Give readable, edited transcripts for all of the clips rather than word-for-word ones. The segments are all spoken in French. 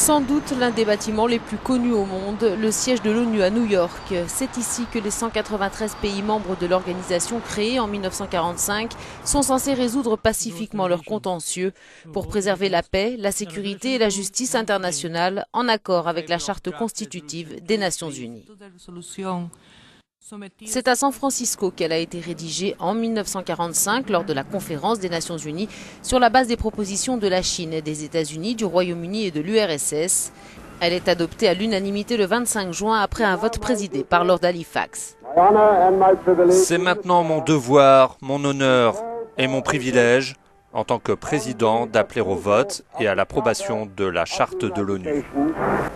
Sans doute l'un des bâtiments les plus connus au monde, le siège de l'ONU à New York. C'est ici que les 193 pays membres de l'organisation créée en 1945 sont censés résoudre pacifiquement leurs contentieux pour préserver la paix, la sécurité et la justice internationale en accord avec la Charte constitutive des Nations Unies. C'est à San Francisco qu'elle a été rédigée en 1945 lors de la conférence des Nations Unies sur la base des propositions de la Chine, des États-Unis, du Royaume-Uni et de l'URSS. Elle est adoptée à l'unanimité le 25 juin après un vote présidé par Lord Halifax. C'est maintenant mon devoir, mon honneur et mon privilège en tant que président d'appeler au vote et à l'approbation de la charte de l'ONU.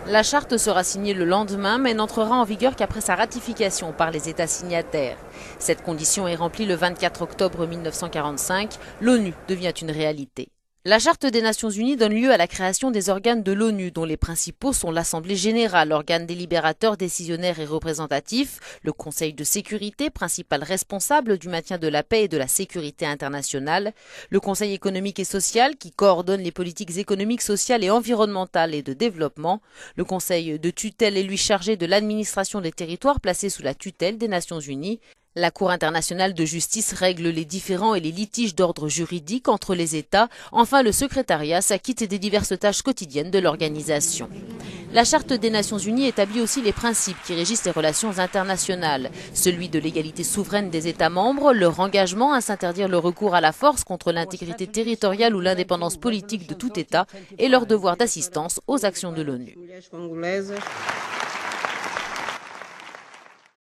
La charte sera signée le lendemain mais n'entrera en vigueur qu'après sa ratification par les États signataires. Cette condition est remplie le 24 octobre 1945. L'ONU devient une réalité. La Charte des Nations Unies donne lieu à la création des organes de l'ONU, dont les principaux sont l'Assemblée générale, organe délibérateur, décisionnaire et représentatif, le Conseil de sécurité, principal responsable du maintien de la paix et de la sécurité internationale, le Conseil économique et social, qui coordonne les politiques économiques, sociales et environnementales et de développement, le Conseil de tutelle est lui chargé de l'administration des territoires placés sous la tutelle des Nations Unies. La Cour internationale de justice règle les différends et les litiges d'ordre juridique entre les États. Enfin, le secrétariat s'acquitte des diverses tâches quotidiennes de l'organisation. La Charte des Nations Unies établit aussi les principes qui régissent les relations internationales. Celui de l'égalité souveraine des États membres, leur engagement à s'interdire le recours à la force contre l'intégrité territoriale ou l'indépendance politique de tout État et leur devoir d'assistance aux actions de l'ONU.